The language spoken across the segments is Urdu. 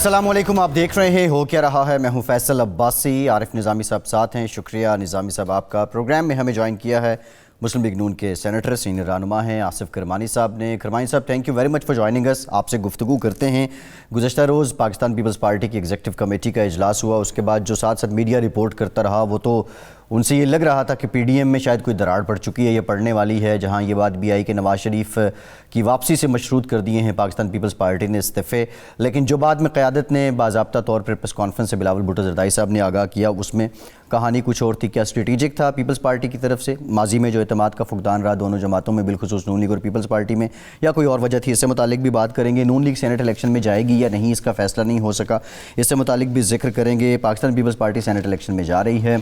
السلام علیکم، آپ دیکھ رہے ہیں ہو کیا رہا ہے۔ میں ہوں فیصل عباسی، عارف نظامی صاحب ساتھ ہیں۔ شکریہ نظامی صاحب آپ کا۔ پروگرام میں ہمیں جوائن کیا ہے مسلم لیگ نون کے سینیٹر سینئر رہنما ہیں آصف کرمانی صاحب نے۔ کرمانی صاحب thank you very much for joining اس۔ آپ سے گفتگو کرتے ہیں۔ گزشتہ روز پاکستان پیپلز پارٹی کی ایگزیکٹو کمیٹی کا اجلاس ہوا، اس کے بعد جو ساتھ ساتھ میڈیا رپورٹ کرتا رہا وہ تو ان سے یہ لگ رہا تھا کہ پی ڈی ایم میں شاید کوئی دراڑ پڑ چکی ہے، یہ پڑنے والی ہے، جہاں یہ بات بھی آئی کہ نواز شریف کی واپسی سے مشروط کر دیے ہیں پاکستان پیپلز پارٹی نے استعفے۔ لیکن جو بعد میں قیادت نے باضابطہ طور پر پریس کانفرنس سے بلاول بھٹو زرداری صاحب نے آگاہ کیا، اس میں کہانی کچھ اور تھی۔ کیا اسٹریٹجک تھا پیپلز پارٹی کی طرف سے ماضی میں جو اعتماد کا فقدان رہا دونوں جماعتوں میں، بالخصوص نون لیگ اور پیپلز پارٹی میں، یا کوئی اور وجہ تھی؟ اس سے متعلق بھی بات کریں گے۔ نون لیگ سینیٹ الیکشن میں جائے گی یا نہیں، اس کا فیصلہ نہیں ہو سکا، اس سے متعلق بھی ذکر کریں گے۔ Pakistan Peoples party senate election میں جا رہی ہے،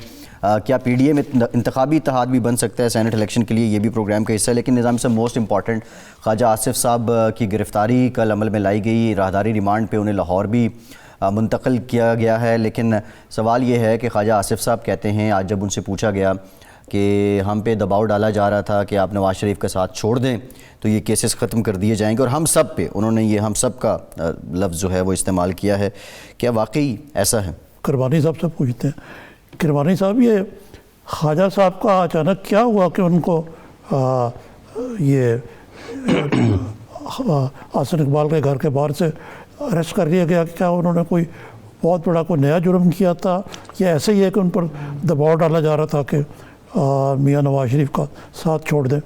کیا پی ڈی ایم انتخابی اتحاد بھی بن سکتا ہے سینیٹ الیکشن کے لیے، یہ بھی پروگرام کا حصہ ہے۔ لیکن نظام سے موسٹ امپورٹنٹ خواجہ آصف صاحب کی گرفتاری کل عمل میں لائی گئی، راہداری ریمانڈ پہ انہیں لاہور بھی منتقل کیا گیا ہے۔ لیکن سوال یہ ہے کہ خواجہ آصف صاہب کہتے ہیں، آج جب ان سے پوچھا گیا کہ ہم پہ دباؤ ڈالا جا رہا تھا کہ آپ نواز شریف کا ساتھ چھوڑ دیں تو یہ کیسز ختم کر دیے جائیں گے، اور ہم سب پہ انہوں نے یہ ہم سب کا لفظ جو ہے وہ استعمال کیا ہے، کیا واقعی ایسا ہے؟ کرمانی صاحب سے پوچھتے ہیں۔ کرمانی صاحب، یہ خواجہ صاحب کا اچانک کیا ہوا کہ ان کو یہ حسن اقبال کے گھر کے باہر سے اریسٹ کر لیا گیا؟ کیا انہوں نے کوئی بہت بڑا کوئی نیا جرم کیا تھا، یا ایسے ہی ہے کہ ان پر دباؤ ڈالا جا رہا تھا کہ میاں نواز شریف کا ساتھ چھوڑ دیں؟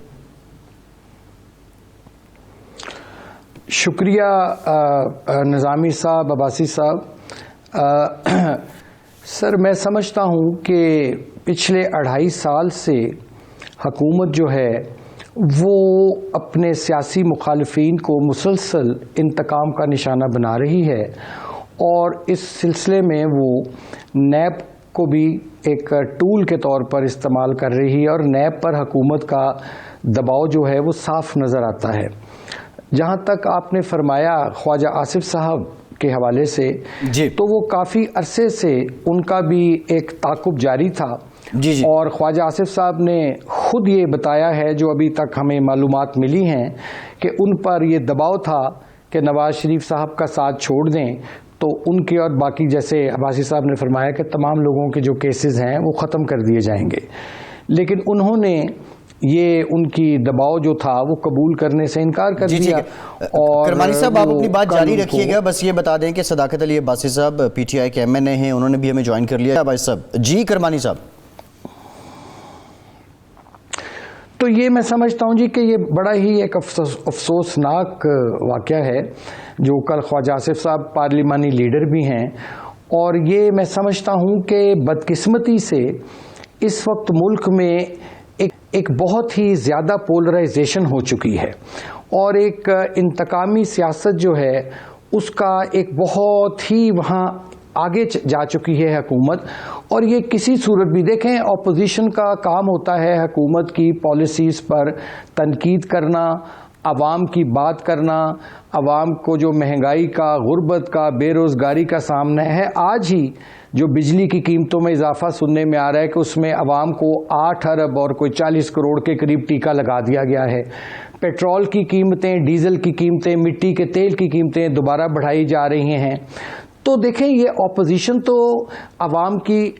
شکریہ نظامی صاحب، عباسی صاحب۔ سر، میں سمجھتا ہوں کہ پچھلے 2.5 سال سے حکومت جو ہے وہ اپنے سیاسی مخالفین کو مسلسل انتقام کا نشانہ بنا رہی ہے، اور اس سلسلے میں وہ نیب کو بھی ایک ٹول کے طور پر استعمال کر رہی ہے، اور نیب پر حکومت کا دباؤ جو ہے وہ صاف نظر آتا ہے۔ جہاں تک آپ نے فرمایا خواجہ آصف صاحب کے حوالے سے، جی، تو وہ کافی عرصے سے ان کا بھی ایک تعاقب جاری تھا، جی اور خواجہ آصف صاحب نے خود یہ بتایا ہے، جو ابھی تک ہمیں معلومات ملی ہیں، کہ ان پر یہ دباؤ تھا کہ نواز شریف صاحب کا ساتھ چھوڑ دیں تو ان کے اور باقی، جیسے عباسی صاحب نے فرمایا کہ تمام لوگوں کے جو کیسز ہیں وہ ختم کر دیے جائیں گے، لیکن انہوں نے یہ ان کی دباؤ جو تھا وہ قبول کرنے سے انکار کر دیا۔ اور کرمانی صاحب، آپ اپنی بات جاری رکھیے گا، بس یہ بتا دیں کہ صداقت علی عباسی صاحب پی ٹی آئی کے ایم این اے ہیں، انہوں نے بھی ہمیں جوائن کر لیا ہے۔ عباسی صاحب جی، کرمانی صاحب، تو یہ میں سمجھتا ہوں جی کہ یہ بڑا ہی ایک افسوسناک واقعہ ہے، جو کل خواجہ آصف صاحب پارلیمانی لیڈر بھی ہیں، اور یہ میں سمجھتا ہوں کہ بدقسمتی سے اس وقت ملک میں ایک بہت ہی زیادہ پولرائزیشن ہو چکی ہے، اور ایک انتقامی سیاست جو ہے اس کا ایک بہت ہی وہاں آگے جا چکی ہے حکومت۔ اور یہ کسی صورت بھی دیکھیں، اپوزیشن کا کام ہوتا ہے حکومت کی پالیسیز پر تنقید کرنا، عوام کی بات کرنا، عوام کو جو مہنگائی کا، غربت کا، بے روزگاری کا سامنا ہے۔ آج ہی جو بجلی کی قیمتوں میں اضافہ سننے میں آ رہا ہے کہ اس میں عوام کو 8 ارب اور کوئی 40 کروڑ کے قریب ٹیکہ لگا دیا گیا ہے۔ پیٹرول کی قیمتیں، ڈیزل کی قیمتیں، مٹی کے تیل کی قیمتیں دوبارہ بڑھائی جا رہی ہیں۔ تو دیکھیں، یہ اپوزیشن تو عوام کی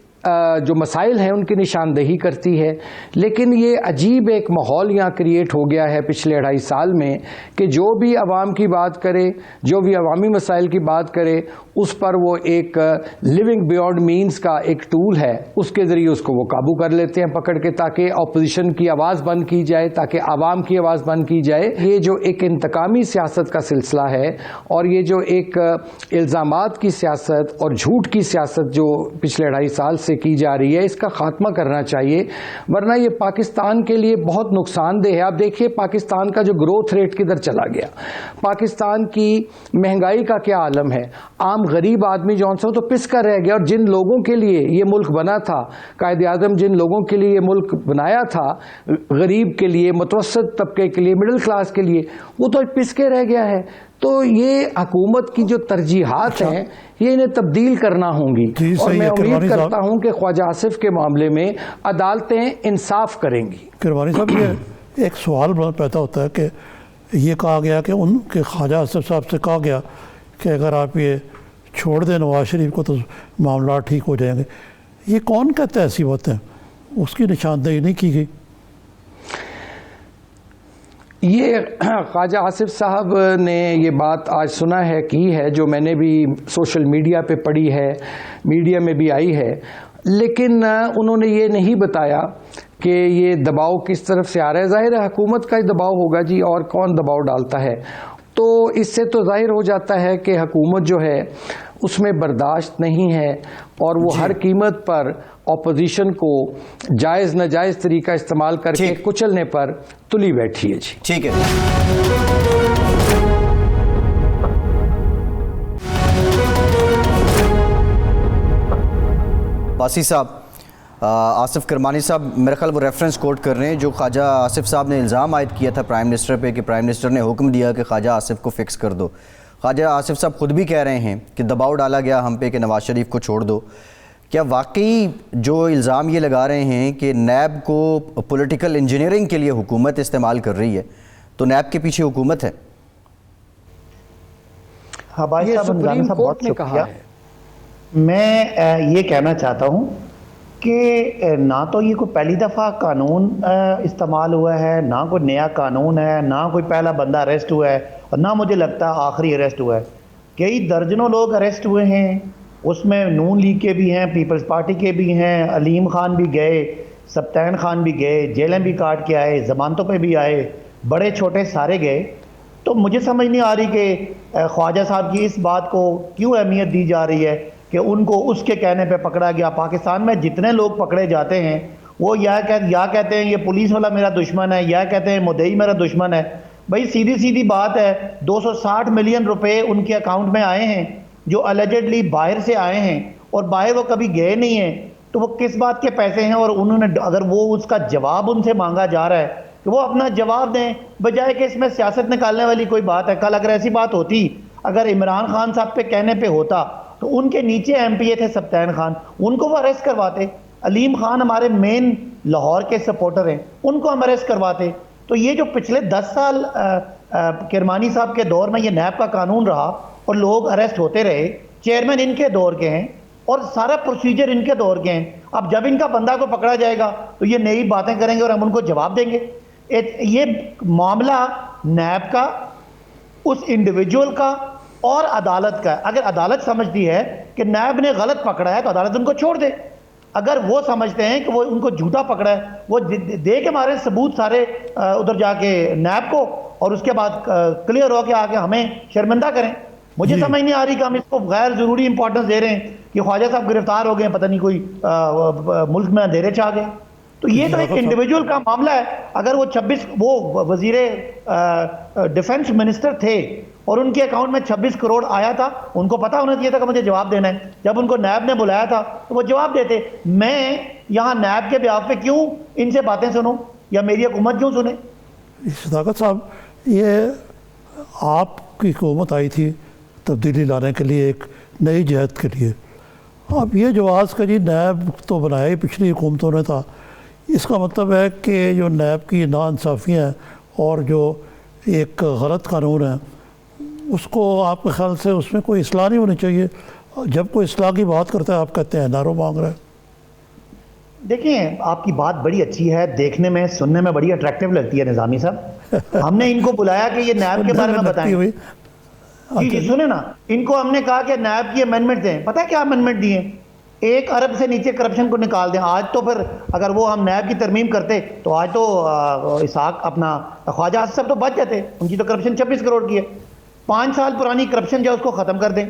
جو مسائل ہیں ان کی نشاندہی کرتی ہے، لیکن یہ عجیب ایک ماحول یہاں کریٹ ہو گیا ہے پچھلے 2.5 سال میں کہ جو بھی عوام کی بات کرے، جو بھی عوامی مسائل کی بات کرے، اس پر وہ ایک لیونگ بیونڈ مینز کا ایک ٹول ہے، اس کے ذریعے اس کو وہ قابو کر لیتے ہیں پکڑ کے، تاکہ اپوزیشن کی آواز بند کی جائے، تاکہ عوام کی آواز بند کی جائے۔ یہ جو ایک انتقامی سیاست کا سلسلہ ہے، اور یہ جو ایک الزامات کی سیاست اور جھوٹ کی سیاست جو پچھلے 2.5 سال سے کی جا رہی ہے، اس کا خاتمہ کرنا چاہیے، ورنہ یہ پاکستان کے لیے بہت نقصان دہ ہے۔ آپ دیکھیے پاکستان کا جو گروتھ ریٹ کدھر چلا گیا، پاکستان کی مہنگائی کا کیا عالم ہے، عام غریب آدمی جون سے تو پس کر رہ گیا، اور جن لوگوں کے لیے یہ ملک بنا تھا، قائد اعظم جن لوگوں کے لیے یہ ملک بنایا تھا، غریب کے لیے، متوسط طبقے کے لیے، مڈل کلاس کے لیے، وہ تو پس کے رہ گیا ہے۔ تو یہ حکومت کی جو ترجیحات ہیں یہ انہیں تبدیل کرنا ہوں گی، اور میں امید کرتا ہوں کہ خواجہ آصف کے معاملے میں عدالتیں انصاف کریں گی۔ کرمانی صاحب، یہ ایک سوال پیدا ہوتا ہے کہ یہ کہا گیا کہ ان کے خواجہ آصف صاحب سے کہا گیا کہ اگر آپ یہ چھوڑ دیں نواز شریف کو تو معاملات ٹھیک ہو جائیں گے. یہ کون کہتا ہے ایسی باتیں؟ اس کی نشاندہی نہیں کی گئی. یہ خواجہ آصف صاحب نے یہ بات آج سنا ہے کی ہے، جو میں نے بھی سوشل میڈیا پہ پڑھی ہے، میڈیا میں بھی آئی ہے، لیکن انہوں نے یہ نہیں بتایا کہ یہ دباؤ کس طرف سے آ رہا ہے. ظاہر ہے حکومت کا ہی دباؤ ہوگا جی، اور کون دباؤ ڈالتا ہے. تو اس سے تو ظاہر ہو جاتا ہے کہ حکومت جو ہے اس میں برداشت نہیں ہے، اور وہ ہر قیمت پر اپوزیشن کو جائز ناجائز طریقہ استعمال کر کے کچلنے پر تلی بیٹھی ہے جی. ٹھیک ہے. باسی صاحب، آصف کرمانی صاحب میرا خیال وہ ریفرنس کوٹ کر رہے ہیں جو خواجہ آصف صاحب نے الزام عائد کیا تھا پرائم منسٹر پہ کہ پرائم منسٹر نے حکم دیا کہ خواجہ آصف کو فکس کر دو. خواجہ آصف صاحب خود بھی کہہ رہے ہیں کہ دباؤ ڈالا گیا ہم پہ کہ نواز شریف کو چھوڑ دو. کیا واقعی جو الزام یہ لگا رہے ہیں کہ نیب کو پولیٹیکل انجینئرنگ کے لیے حکومت استعمال کر رہی ہے، تو نیب کے پیچھے حکومت ہے؟ ہاں بھائی یہ صاحب، سپریم صاحب کورٹ بہت نے کہا شکریہ. ہے. میں یہ کہنا چاہتا ہوں کہ نہ تو یہ کوئی پہلی دفعہ قانون استعمال ہوا ہے، نہ کوئی نیا قانون ہے، نہ کوئی پہلا بندہ اریسٹ ہوا ہے، اور نہ مجھے لگتا ہے آخری اریسٹ ہوا ہے. کئی درجنوں لوگ اریسٹ ہوئے ہیں، اس میں نون لیگ کے بھی ہیں، پیپلز پارٹی کے بھی ہیں، علیم خان بھی گئے، سبطین خان بھی گئے، جیلیں بھی کاٹ کے آئے، ضمانتوں پہ بھی آئے، بڑے چھوٹے سارے گئے. تو مجھے سمجھ نہیں آ رہی کہ خواجہ صاحب کی اس بات کو کیوں اہمیت دی جا رہی ہے کہ ان کو اس کے کہنے پہ پکڑا گیا. پاکستان میں جتنے لوگ پکڑے جاتے ہیں وہ یا کہتے ہیں یہ پولیس والا میرا دشمن ہے، یا کہتے ہیں مدعی میرا دشمن ہے. بھائی سیدھی بات ہے، 260 ملین روپے ان کے اکاؤنٹ میں آئے ہیں جو الیجڈلی باہر سے آئے ہیں، اور باہر وہ کبھی گئے نہیں ہیں. تو وہ کس بات کے پیسے ہیں؟ اور انہوں نے اگر وہ اس کا جواب ان سے مانگا جا رہا ہے کہ وہ اپنا جواب دیں، بجائے کہ اس میں سیاست نکالنے والی کوئی بات ہے. کل اگر ایسی بات ہوتی، اگر عمران خان صاحب پہ کہنے پہ ہوتا تو ان کے نیچے ایم پی اے تھے سبطین خان، ان کو وہ اریسٹ کرواتے. علیم خان ہمارے مین لاہور کے سپورٹر ہیں، ان کو ہم اریسٹ کرواتے. تو یہ جو پچھلے 10 سال کرمانی صاحب کے دور میں یہ نیب کا قانون رہا اور لوگ اریسٹ ہوتے رہے، چیئرمین ان کے دور کے ہیں اور سارا پروسیجر ان کے دور کے ہیں. اب جب ان کا بندہ کو پکڑا جائے گا تو یہ نئی باتیں کریں گے اور ہم ان کو جواب دیں گے. یہ معاملہ نیب کا، اس انڈیویجول کا اور عدالت کا ہے. اگر عدالت سمجھتی ہے کہ نیب نے غلط پکڑا ہے تو عدالت ان کو چھوڑ دے. اگر وہ سمجھتے ہیں کہ وہ ان کو جھوٹا پکڑا ہے، وہ دے کے مارے ثبوت سارے ادھر جا کے نیب کو، اور اس کے بعد کلیئر ہو کے آ کے ہمیں شرمندہ کریں. مجھے سمجھ نہیں آ رہی کہ ہم اس کو غیر ضروری امپورٹنس دے رہے ہیں کہ خواجہ صاحب گرفتار ہو گئے، پتہ نہیں کوئی ملک میں اندھیرے چھا گئے. تو یہ تو ایک انڈیویجول کا معاملہ ہے. اگر وہ 26 وہ وزیر ڈیفنس منسٹر تھے اور ان کے اکاؤنٹ میں 26 کروڑ آیا تھا، ان کو پتا ہونا چاہیے تھا کہ مجھے جواب دینا ہے. جب ان کو نیب نے بلایا تھا تو وہ جواب دیتے. میں یہاں نیب کے بیاف پہ کیوں ان سے باتیں سنوں، یا میری حکومت کیوں سنے؟ صداقت صاحب، یہ آپ کی حکومت آئی تھی تبدیلی لانے کے لیے، ایک نئی جہت کے لیے. اب یہ جواز کا جی نیب تو بنایا ہی پچھلی حکومتوں نے تھا، اس کا مطلب ہے کہ جو نیب کی ناانصافیاں ہیں اور جو ایک غلط قانون ہے اس کو آپ کے خیال سے اس میں کوئی اصلاح نہیں ہونی چاہیے؟ جب کوئی اصلاح کی بات کرتا ہے آپ کہتے ہیں نارو مانگ رہے ہیں. دیکھیں، آپ کی بات بڑی اچھی ہے، دیکھنے میں سننے میں بڑی اٹریکٹیو لگتی ہے نظامی صاحب. ہم نے ان کو بلایا کہ یہ نیب کے بارے میں بتائیں. جی سنیں نا، ان کو ہم نے کہا کہ نیب کی امینڈمنٹ دیں. پتہ ہے کیا امینڈمنٹ دی ہیں؟ 1 ارب سے نیچے کرپشن کو نکال دیں. آج تو پھر اگر وہ ہم نیب کی ترمیم کرتے تو آج تو اسحاق اپنا خواجہ آصف صاحب تو بچ جاتے. ان کی تو کرپشن 26 کروڑ کی ہے. 5 سال پرانی کرپشن جو اس کو ختم کر دیں.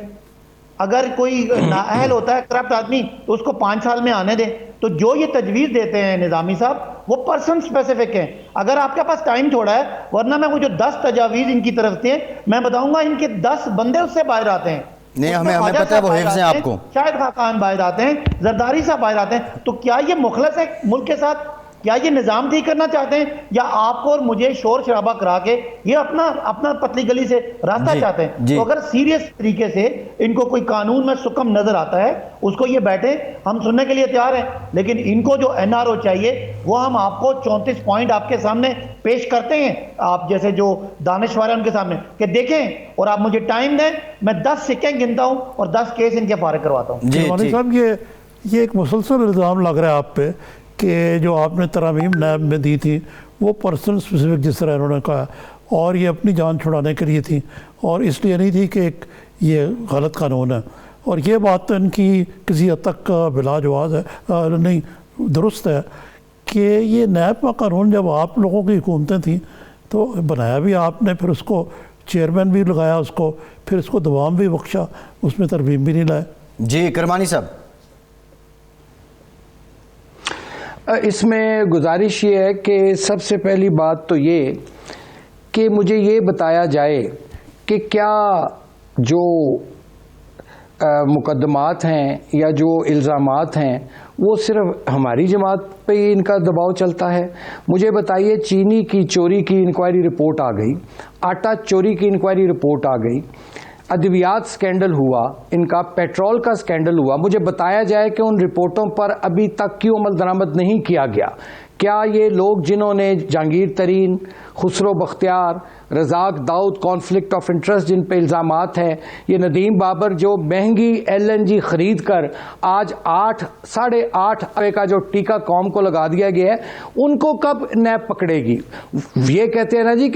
اگر کوئی نااہل ہوتا ہے کرپٹ آدمی تو اس کو 5 سال میں آنے دیں. تو جو یہ تجویز دیتے ہیں نظامی صاحب وہ پرسن سپیسیفک ہیں. اگر آپ کے پاس ٹائم تھوڑا ہے، ورنہ میں وہ جو 10 تجاویز ان کی طرف تھے میں بتاؤں گا، ان کے 10 بندے اس سے باہر آتے ہیں. نہیں، ہمیں پتہ ہے وہ حفظ ہیں آپ کو. شاہد خاقان باہر آتے ہیں، زرداری صاحب باہر آتے ہیں. تو کیا یہ مخلص ہے ملک کے ساتھ؟ کیا یہ نظام ٹھیک کرنا چاہتے ہیں یا آپ کو اور مجھے شور شرابہ کرا کے یہ اپنا پتلی گلی سے راستہ چاہتے ہیں؟ تو اگر سیریس طریقے سے ان کو کوئی قانون میں سکم نظر آتا ہے اس کو یہ بیٹھے، ہم سننے کے لیے تیار ہیں، لیکن ان کو جو NRO چاہیے وہ ہم آپ کو 34 پوائنٹ آپ کے سامنے پیش کرتے ہیں، آپ جیسے جو دانشور ہیں ان کے سامنے، کہ دیکھیں اور آپ مجھے ٹائم دیں، میں 10 سکے گنتا ہوں اور 10 کیس ان کے فارغ کرواتا ہوں۔ کرمانی صاحب یہ ایک مسلسل الزام لگ رہا ہے آپ پہ کہ جو آپ نے ترامیم نیب میں دی تھی وہ پرسنل اسپیسیفک جس طرح انہوں نے کہا، اور یہ اپنی جان چھڑانے کے لیے تھی اور اس لیے نہیں تھی کہ ایک یہ غلط قانون ہے، اور یہ بات ان کی کسی حد تک بلا جواز ہے، نہیں درست ہے کہ یہ نیب کا قانون جب آپ لوگوں کی حکومتیں تھیں تو بنایا بھی آپ نے، پھر اس کو چیئرمین بھی لگایا اس کو، پھر اس کو دوام بھی بخشا، اس میں ترمیم بھی نہیں لائے۔ جی کرمانی صاحب، اس میں گزارش یہ ہے کہ سب سے پہلی بات تو یہ کہ مجھے یہ بتایا جائے کہ کیا جو مقدمات ہیں یا جو الزامات ہیں وہ صرف ہماری جماعت پہ ہی ان کا دباؤ چلتا ہے؟ مجھے بتائیے، چینی کی چوری کی انکوائری رپورٹ آ گئی، آٹا چوری کی انکوائری رپورٹ آ گئی، ادویات سکینڈل ہوا، ان کا پیٹرول کا سکینڈل ہوا، مجھے بتایا جائے کہ ان رپورٹوں پر ابھی تک کیوں عمل درآمد نہیں کیا گیا؟ کیا یہ لوگ جنہوں نے جہانگیر ترین، خسرو بختیار، رزاق داؤد کانفلکٹ آف انٹرسٹ جن پہ الزامات ہیں، یہ ندیم بابر جو مہنگی LNG خرید کر آج 8.5 ارب کا جو ٹیکہ قوم کو لگا دیا گیا ہے، ان کو کب نیب پکڑے گی؟ یہ کہتے ہیں نا جی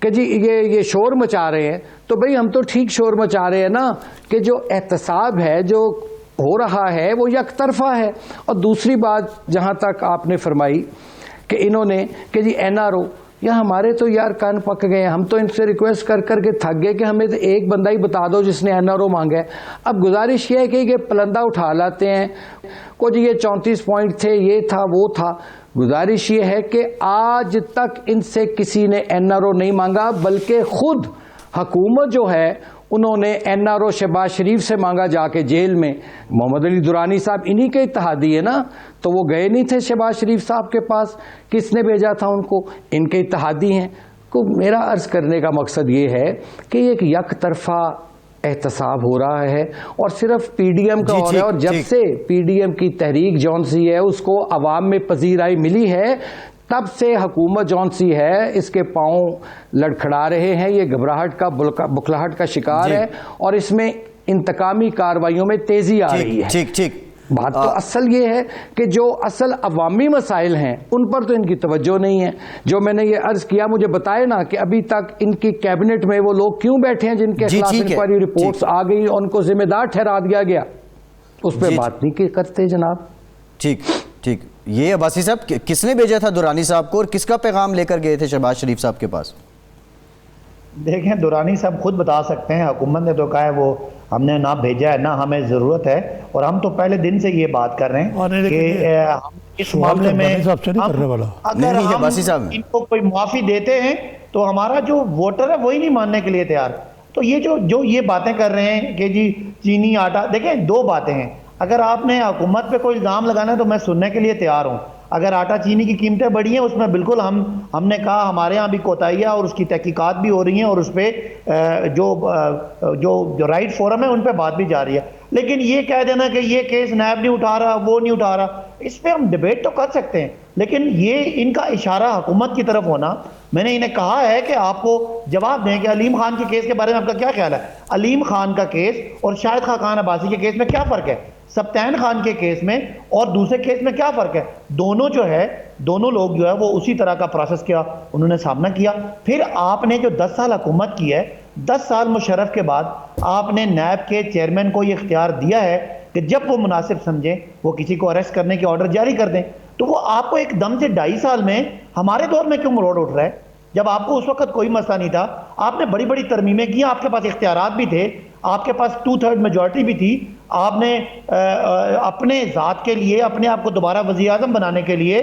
کہ جی یہ شور مچا رہے ہیں، تو بھئی ہم تو ٹھیک شور مچا رہے ہیں نا کہ جو احتساب ہے جو ہو رہا ہے وہ یک طرفہ ہے۔ اور دوسری بات جہاں تک آپ نے فرمائی کہ انہوں نے کہ جی NRO، یا ہمارے تو یار کان پک گئے ہیں، ہم تو ان سے ریکویسٹ کر کر کے تھک گئے کہ ہمیں ایک بندہ ہی بتا دو جس نے NRO مانگا ہے۔ اب گزارش یہ ہے کہ یہ پلندہ اٹھا لاتے ہیں، کچھ یہ 34 پوائنٹ تھے، یہ تھا وہ تھا۔ گزارش یہ ہے کہ آج تک ان سے کسی نے NRO نہیں مانگا، بلکہ خود حکومت جو ہے انہوں نے NRO شہباز شریف سے مانگا جا کے جیل میں۔ محمد علی درانی صاحب انہی کے اتحادی ہے نا، تو وہ گئے نہیں تھے شہباز شریف صاحب کے پاس، کس نے بھیجا تھا ان کو؟ ان کے اتحادی ہیں۔ کو میرا عرض کرنے کا مقصد یہ ہے کہ ایک یک طرفہ احتساب ہو رہا ہے اور صرف PDM کا ہو رہا ہے، اور جب سے PDM کی تحریک جون سی ہے اس کو عوام میں پذیرائی ملی ہے، تب سے حکومت جون سی ہے اس کے پاؤں لڑکھڑا رہے ہیں، یہ گھبراہٹ کا بکھلاہٹ کا شکار ہے، اور اس میں انتقامی کارروائیوں میں تیزی آ رہی ہے۔ ٹھیک بات تو اصل یہ ہے کہ جو اصل عوامی مسائل ہیں ان پر تو ان کی توجہ نہیں ہے۔ جو میں نے یہ عرض کیا، مجھے بتائے نا کہ ابھی تک ان کی کیبنٹ میں وہ لوگ کیوں بیٹھے ہیں جن کے خلاف انکوائری رپورٹس آ گئی اور ان کو ذمہ دار ٹھہرا دیا گیا، اس پہ بات نہیں کرتے جناب۔ ٹھیک، یہ عباسی صاحب کس نے بھیجا تھا درانی صاحب کو، اور کس کا پیغام لے کر گئے تھے شہباز شریف صاحب کے پاس؟ دیکھیں درانی صاحب خود بتا سکتے ہیں، حکومت نے تو کہا ہے وہ ہم نے نہ بھیجا ہے نہ ہمیں ضرورت ہے، اور ہم تو پہلے دن سے یہ بات کر رہے ہیں کہ اس معاملے میں اگر ہم ان کو کوئی معافی دیتے ہیں تو ہمارا جو ووٹر ہے وہی نہیں ماننے کے لیے تیار۔ تو یہ جو یہ باتیں کر رہے ہیں کہ جی چینی آٹا، دیکھیں دو باتیں ہیں، اگر آپ نے حکومت پہ کوئی الزام لگانا ہے تو میں سننے کے لیے تیار ہوں۔ اگر آٹا چینی کی قیمتیں بڑھی ہیں اس میں بالکل ہم نے کہا ہمارے ہاں بھی کوتاہیاں اور اس کی تحقیقات بھی ہو رہی ہیں، اور اس پہ جو رائٹ فورم ہے ان پہ بات بھی جاری ہے، لیکن یہ کہہ دینا کہ یہ کیس نیب نہیں اٹھا رہا، وہ نہیں اٹھا رہا، اس پہ ہم ڈیبیٹ تو کر سکتے ہیں، لیکن یہ ان کا اشارہ حکومت کی طرف ہونا، میں نے انہیں کہا ہے کہ آپ کو جواب دیں کہ علیم خان کے کیس کے بارے میں آپ کا کیا خیال ہے؟ علیم خان کا کیس اور شاہد خاقان عباسی کے کیس میں کیا فرق ہے؟ سبطین خان کے کیس میں اور دوسرے کیس میں کیا فرق ہے؟ دونوں لوگ جو ہے وہ اسی طرح کا پروسیس کیا انہوں نے سامنا کیا۔ پھر آپ نے جو 10 سال حکومت کی ہے، 10 سال مشرف کے بعد آپ نے نیب کے چیئرمین کو یہ اختیار دیا ہے کہ جب وہ مناسب سمجھیں وہ کسی کو اریسٹ کرنے کی آرڈر جاری کر دیں، تو وہ آپ کو ایک دم سے 2.5 سال میں ہمارے دور میں کیوں مروڑ اٹھ رہا ہے جب آپ کو اس وقت کوئی مسئلہ نہیں تھا؟ آپ نے بڑی بڑی ترمیمیں کی، آپ کے پاس اختیارات بھی تھے، آپ کے پاس 2/3 میجورٹی بھی تھی، آپ نے اپنے ذات کے لیے اپنے آپ کو دوبارہ وزیر اعظم بنانے کے لیے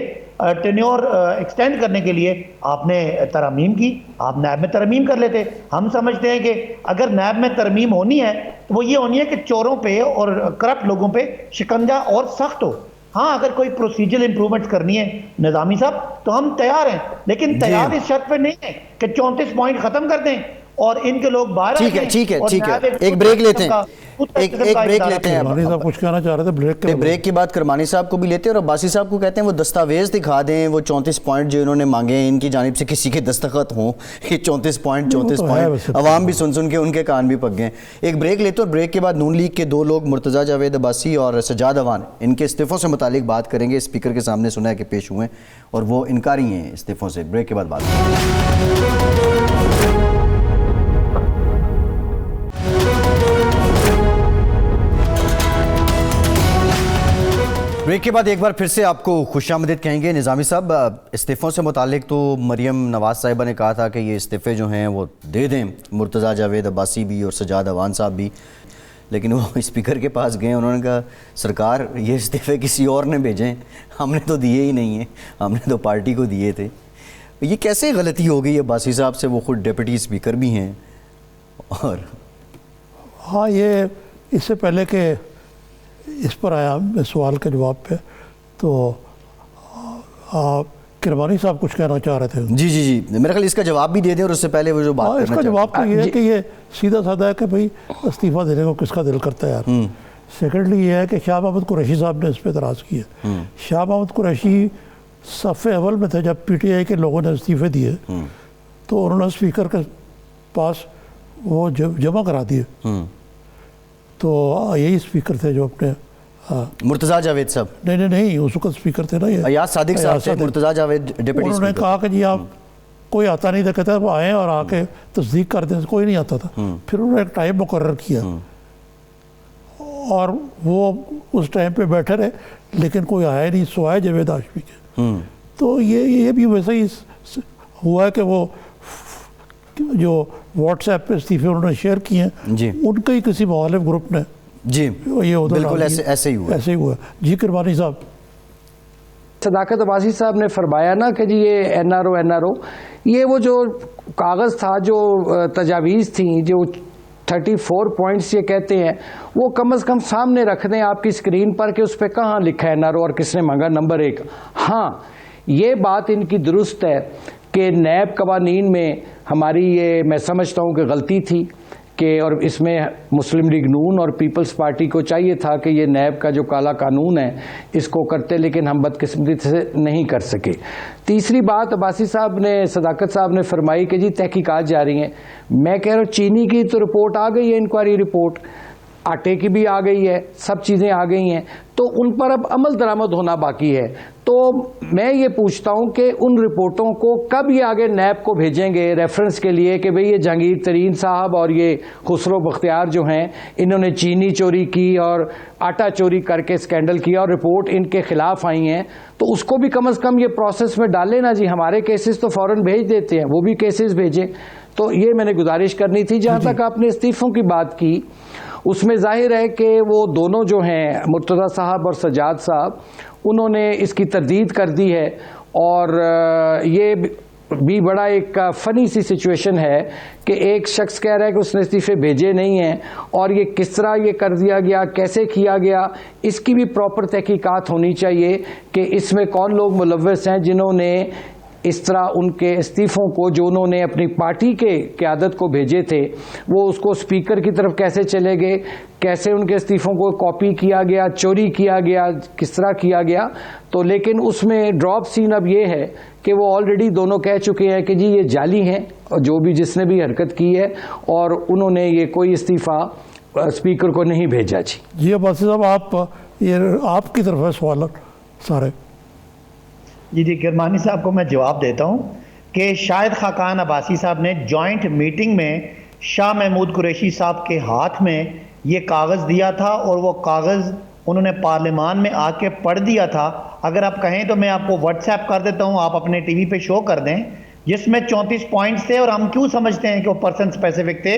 ٹینیور ایکسٹینڈ کرنے کے لیے آپ نے ترمیم کی، آپ نیب میں ترمیم کر لیتے۔ ہم سمجھتے ہیں کہ اگر نیب میں ترمیم ہونی ہے تو وہ یہ ہونی ہے کہ چوروں پہ اور کرپٹ لوگوں پہ شکنجہ اور سخت ہو، ہاں اگر کوئی پروسیجرل امپرومنٹس کرنی ہے نظامی صاحب تو ہم تیار ہیں، لیکن تیار اس شرط پہ نہیں ہے کہ 34 پوائنٹ ختم کر دیں اور ان کے لوگ باہر آ جائیں۔ ٹھیک ہے ایک بریک لیتے ہیں، ایک بریک لیتے ہیں۔ کرمانی صاحب کچھ کہنا چاہ رہے تھے، بریک کے بعد کرمانی صاحب کو بھی لیتے ہیں اور عباسی صاحب کو کہتے ہیں وہ دستاویز دکھا دیں، وہ 34 پوائنٹ جو انہوں نے مانگے ہیں ان کی جانب سے کسی کے دستخط ہوں، یہ 34 پوائنٹ عوام بھی سن کے ان کے کان بھی پک گئے۔ ایک بریک لیتے ہیں اور بریک کے بعد نون لیگ کے دو لوگ مرتضیٰ جاوید عباسی اور سجاد اوان ان کے استعفوں سے متعلق بات کریں گے۔ اسپیکر کے سامنے سنا ہے کہ پیش ہوئے اور وہ انکاری ہیں استعفوں سے۔ بریک کے بعد بات کریں گے۔ بریک کے بعد ایک بار پھر سے آپ کو خوش آمدید کہیں گے۔ نظامی صاحب، استعفوں سے متعلق تو مریم نواز صاحبہ نے کہا تھا کہ یہ استعفے جو ہیں وہ دے دیں، مرتضیٰ جاوید عباسی بھی اور سجاد اوان صاحب بھی، لیکن وہ اسپیکر کے پاس گئے، انہوں نے کہا سرکار یہ استعفے کسی اور نے بھیجیں، ہم نے تو دیے ہی نہیں ہیں، ہم نے تو پارٹی کو دیے تھے۔ یہ کیسے غلطی ہو گئی عباسی صاحب سے؟ وہ خود ڈپٹی اسپیکر بھی ہیں۔ اور ہاں، یہ اس سے پہلے کہ اس پر آیا سوال کے جواب پہ، تو کرمانی صاحب کچھ کہنا چاہ رہے تھے۔ جی میرا خیال اس کا جواب بھی دے دیں اور اس سے پہلے وہ جو بات کرنا اس کا جواب تو یہ ہے کہ یہ سیدھا سادہ ہے کہ بھئی استعفیٰ دینے کو کس کا دل کرتا ہے یار۔ سیکنڈلی یہ ہے کہ شاہ محمود قریشی صاحب نے اس پہ اعتراض کیا۔ شاہ محمود قریشی صف اول میں تھے جب پی ٹی آئی کے لوگوں نے استعفے دیے، تو انہوں نے اسپیکر کے پاس وہ جمع کرا دیے، تو یہی اسپیکر تھے جو اپنے مرتضیٰ جاوید صاحب نہیں اس وقت اسپیکر تھے نا، یہ ایاز صادق صاحب تھے، مرتضیٰ جاوید ڈپٹی انہوں نے کہا کہ جی آپ کوئی آتا نہیں تھا، کہتا وہ آئیں اور آ کے تصدیق کر دیں، کوئی نہیں آتا تھا۔ پھر انہوں نے ایک ٹائم مقرر کیا اور وہ اس ٹائم پہ بیٹھے رہے، لیکن کوئی آیا نہیں، سوائے جاوید ہاشمی کے۔ تو یہ بھی ویسے ہی ہوا ہے کہ وہ جو واٹس ایپ پہ استعفے انہوں نے شیئر کیے ہیں، ان کا ہی کسی مخالف گروپ نے یہ بالکل ایسے ہی ہوا۔ جی کرمانی صاحب، صداقت عباسی صاحب نے فرمایا نا کہ جی یہ این آر او یہ وہ جو کاغذ تھا، جو تجاویز تھیں، جو 34 پوائنٹس یہ کہتے ہیں، وہ کم از کم سامنے رکھ دیں آپ کی اسکرین پر کہ اس پہ کہاں لکھا ہے این آر او اور کس نے مانگا۔ نمبر 1، ہاں یہ بات ان کی درست ہے کہ نیب قوانین میں ہماری یہ میں سمجھتا ہوں کہ غلطی تھی کہ، اور اس میں مسلم لیگ نون اور پیپلز پارٹی کو چاہیے تھا کہ یہ نیب کا جو کالا قانون ہے اس کو کرتے، لیکن ہم بدقسمتی سے نہیں کر سکے۔ تیسری بات عباسی صاحب نے، صداقت صاحب نے فرمائی کہ جی تحقیقات جاری ہیں۔ میں کہہ رہا ہوں چینی کی تو رپورٹ آ گئی ہے، انکوائری رپورٹ، آٹے کی بھی آ گئی ہے، سب چیزیں آ گئی ہیں، تو ان پر اب عمل درآمد ہونا باقی ہے۔ تو میں یہ پوچھتا ہوں کہ ان رپورٹوں کو کب یہ آگے نیب کو بھیجیں گے ریفرنس کے لیے کہ بھئی یہ جہانگیر ترین صاحب اور یہ خسرو بختیار جو ہیں، انہوں نے چینی چوری کی اور آٹا چوری کر کے اسکینڈل کیا اور رپورٹ ان کے خلاف آئی ہیں، تو اس کو بھی کم از کم یہ پروسیس میں ڈالیں نا جی۔ ہمارے کیسز تو فوراً بھیج دیتے ہیں، وہ بھی کیسز بھیجیں۔ تو یہ میں نے گزارش کرنی تھی۔ جہاں تک آپ نے استعفوں کی بات کی، اس میں ظاہر ہے کہ وہ دونوں جو ہیں مرتضیٰ صاحب اور سجاد صاحب، انہوں نے اس کی تردید کر دی ہے، اور یہ بھی بڑا ایک فنی سی سچویشن ہے کہ ایک شخص کہہ رہا ہے کہ اس نے استعفے بھیجے نہیں ہیں، اور یہ کس طرح یہ کر دیا گیا، کیسے کیا گیا، اس کی بھی پراپر تحقیقات ہونی چاہیے کہ اس میں کون لوگ ملوث ہیں جنہوں نے اس طرح ان کے استعفوں کو، جو انہوں نے اپنی پارٹی کے قیادت کو بھیجے تھے، وہ اس کو اسپیکر کی طرف کیسے چلے گئے، کیسے ان کے استعفوں کو کاپی کیا گیا، چوری کیا گیا، کس طرح کیا گیا۔ تو لیکن اس میں ڈراپ سین اب یہ ہے کہ وہ آلریڈی دونوں کہہ چکے ہیں کہ جی یہ جعلی ہیں، جو بھی جس نے بھی حرکت کی ہے، اور انہوں نے یہ کوئی استعفیٰ اسپیکر کو نہیں بھیجا۔ جی عباسی صاحب، آپ کی طرف ہے سوالات سارے۔ جی کرمانی صاحب کو میں جواب دیتا ہوں کہ شاہد خاقان عباسی صاحب نے جوائنٹ میٹنگ میں شاہ محمود قریشی صاحب کے ہاتھ میں یہ کاغذ دیا تھا، اور وہ کاغذ انہوں نے پارلیمان میں آ کے پڑھ دیا تھا۔ اگر آپ کہیں تو میں آپ کو واٹس ایپ کر دیتا ہوں، آپ اپنے ٹی وی پہ شو کر دیں، جس میں 34 پوائنٹس تھے، اور ہم کیوں سمجھتے ہیں کہ وہ پرسن اسپیسیفک تھے۔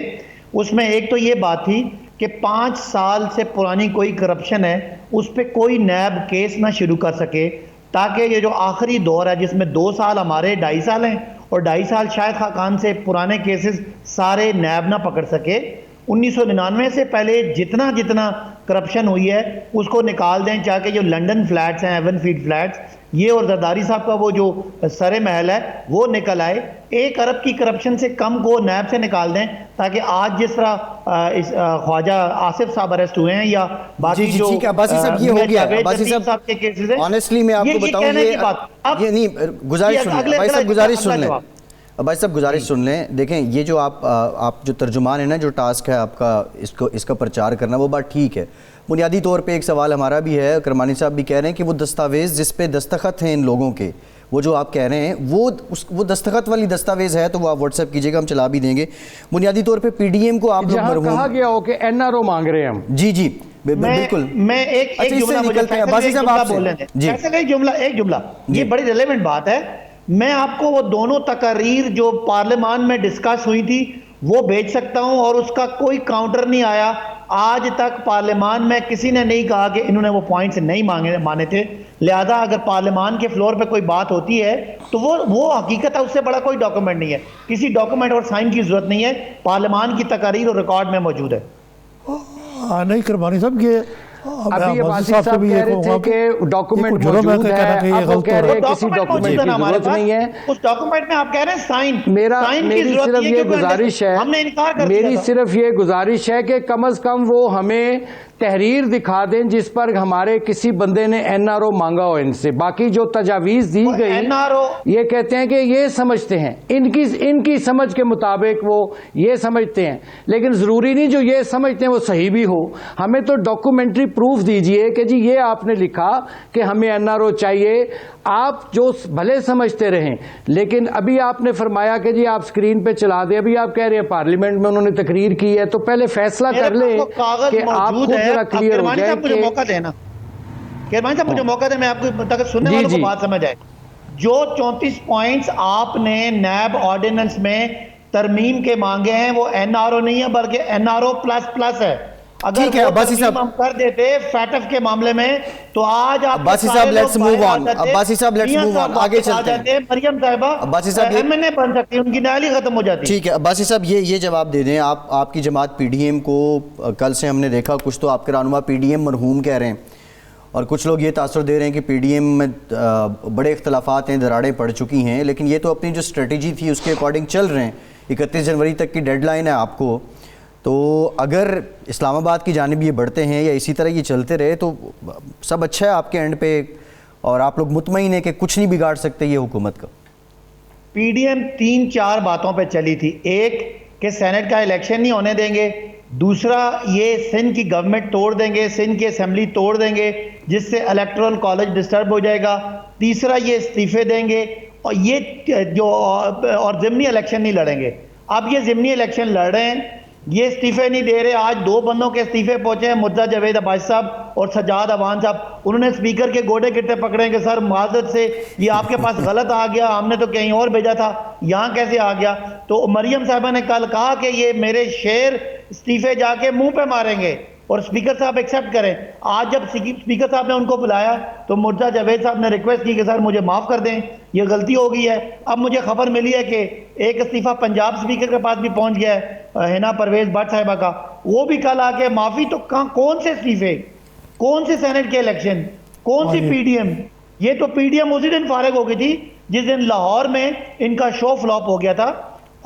اس میں ایک تو یہ بات تھی کہ 5 سال سے پرانی کوئی کرپشن ہے، اس پہ کوئی نیب کیس نہ شروع کر سکے، تاکہ یہ جو آخری دور ہے جس میں 2 سال ہمارے 2.5 سال ہیں اور 2.5 سال شاہد خاقان سے پرانے کیسز سارے نیب نہ پکڑ سکے۔ 1999 سے پہلے جتنا کرپشن ہوئی ہے اس کو نکال دیں، چاہے کہ جو لنڈن فلیٹس ہیں، 7 فیٹ فلیٹس، یہ اور زرداری صاحب کا وہ جو سر محل ہے وہ نکل آئے. 1 ارب کی کرپشن سے کم کو نیب سے نکال دیں، تاکہ آج جس طرح خواجہ آصف صاحب اریسٹ ہوئے ہیں یا باقی جو ٹھیک ہے عباسی صاحب، یہ ہو گیا. عباسی صاحب کے کیسز ہیں، آنیسٹلی میں آپ کو بتاؤں یہ نہیں، گزارش سن لیں بھائی صاحب، گزارش سن لیں بھائی صاحب، گزارش سن لیں. دیکھیں یہ جو آپ جو ترجمان ہیں نا، جو ٹاسک ہے آپ کا اس کا پرچار کرنا، وہ بات ٹھیک ہے. بنیادی طور پہ ایک سوال ہمارا بھی ہے، کرمانی صاحب بھی کہہ رہے ہیں کہ وہ دستاویز جس پہ دستخط ہیں ان لوگوں کے، وہ جو آپ کہہ رہے ہیں وہ دستخط والی دستاویز ہے تو وہ آپ واٹس ایپ کیجئے گا، ہم چلا بھی دیں گے. بنیادی طور پہ پی ڈی ایم کو آپ لوگ مرہون کہا گیا ہو کہ این آر او مانگ رہے ہیں ہم. جی بالکل. میں ایک جملہ یہ بڑی ریلیونٹ بات ہے. میں آپ کو وہ دونوں تقاریر جو پارلیمان میں ڈسکس ہوئی تھی وہ بھیج سکتا ہوں، اور اس کا کوئی کاؤنٹر نہیں آیا. آج تک پارلیمان میں کسی نے نہیں کہا کہ انہوں نے وہ پوائنٹس نہیں مانے تھے. لہذا اگر پارلیمان کے فلور پہ کوئی بات ہوتی ہے تو وہ حقیقت ہے، اس سے بڑا کوئی ڈاکومنٹ نہیں ہے. کسی ڈاکومنٹ اور سائن کی ضرورت نہیں ہے، پارلیمان کی تقاریر اور ریکارڈ میں موجود ہے. نہیں کرمانی صاحب، یہ ابھی عباسی صاحب کہہ رہے تھے کہ ڈاکومنٹ موجود ہے، اب وہ کہہ رہے ہیں کسی ڈاکومنٹ کی ضرورت نہیں ہے. اس ڈاکومنٹ میں آپ کہہ رہے ہیں سائن میری صرف یہ گزارش ہے، ہم نے انکار کر دیا. میری صرف یہ گزارش ہے کہ کم از کم وہ ہمیں تحریر دکھا دیں جس پر ہمارے کسی بندے نے این آر او مانگا ہو ان سے. باقی جو تجاویز دی گئی یہ کہتے ہیں کہ یہ سمجھتے ہیں، ان کی سمجھ کے مطابق وہ یہ سمجھتے ہیں، لیکن ضروری نہیں جو یہ سمجھتے ہیں وہ صحیح بھی ہو. ہمیں تو ڈاکومنٹری پروف دیجئے کہ جی یہ آپ نے لکھا کہ ہمیں این آر او چاہیے. آپ جو بھلے سمجھتے رہیں، لیکن ابھی آپ نے فرمایا کہ جی آپ سکرین پہ چلا دیں. ابھی آپ کہہ رہے ہیں پارلیمنٹ میں انہوں نے تقریر کی ہے، تو پہلے فیصلہ کر لیں کہ آپ خود ذرا کلیئر ہو جائے. مجھے موقع دینا، کرمانی صاحب مجھے موقع دیں، میں آپ کو تاکہ سننے والوں کو بات سمجھ آئے. جو 34 پوائنٹس آپ نے نیب آرڈیننس میں ترمیم کے مانگے ہیں وہ این آر او نہیں ہے بلکہ این آر او پلس ہے. اگر وہ ترمیم ہم کر دیتے فیٹف کے معاملے میں تو آج آپ عباسی صاحب لیٹس موو آن. عباسی صاحب لیٹس موو آن، آگے چلتے ہیں. مریم صاحبہ ایم این اے بن سکتی، ان کی نااہلی ختم ہو جاتی. ٹھیک ہے عباسی صاحب، یہ جواب دے دیں. آپ کی جماعت پی ڈی ایم کو کل سے ہم نے دیکھا کچھ تو آپ کے رہنما پی ڈی ایم مرحوم کہہ رہے ہیں، اور کچھ لوگ یہ تاثر دے رہے ہیں کہ پی ڈی ایم میں بڑے اختلافات ہیں، دراڑیں پڑ چکی ہیں، لیکن یہ تو اپنی جو اسٹریٹجی تھی اس کے اکارڈنگ چل رہے ہیں. 31 جنوری تک کی ڈیڈ لائن ہے آپ کو. تو اگر اسلام آباد کی جانب یہ بڑھتے ہیں یا اسی طرح یہ چلتے رہے تو سب اچھا ہے آپ کے اینڈ پہ، اور آپ لوگ مطمئن ہیں کہ کچھ نہیں بگاڑ سکتے یہ حکومت کا. پی ڈی ایم 3-4 باتوں پہ چلی تھی. ایک کہ سینٹ کا الیکشن نہیں ہونے دیں گے، دوسرا یہ سندھ کی گورنمنٹ توڑ دیں گے، سندھ کی اسمبلی توڑ دیں گے جس سے الیکٹورل کالج ڈسٹرب ہو جائے گا، تیسرا یہ استعفے دیں گے، اور یہ جو اور ضمنی الیکشن نہیں لڑیں گے. اب یہ ضمنی الیکشن لڑ رہے ہیں، یہ استعفے نہیں دے رہے. آج 2 بندوں کے استعفے پہنچے ہیں، مرزا جاوید عباسی صاحب اور سجاد اوان صاحب. انہوں نے اسپیکر کے گوڑے گٹے پکڑے کہ سر معذرت سے یہ آپ کے پاس غلط آ گیا، ہم نے تو کہیں اور بھیجا تھا، یہاں کیسے آ گیا. تو مریم صاحبہ نے کل کہا کہ یہ میرے شیر استعفے جا کے منہ پہ ماریں گے اور اسپیکر صاحب ایکسیپٹ کریں. آج جب اسپیکر صاحب نے ان کو بلایا تو مرزا جاوید صاحب نے ریکویسٹ کی کہ سر مجھے معاف کر دیں، یہ غلطی ہو گئی ہے. اب مجھے خبر ملی ہے کہ ایک استعفیٰ پنجاب اسپیکر کے پاس بھی پہنچ گیا ہے، ہینا پرویز بٹ صاحبہ کا، وہ بھی کل آ کے معافی. تو کون سے استعفے، کون سے سینٹ کے الیکشن، کون سی پی ڈی ایم؟ یہ تو پی ڈی ایم اسی دن فارغ ہو گئی تھی جس دن لاہور میں ان کا شو فلاپ ہو گیا تھا.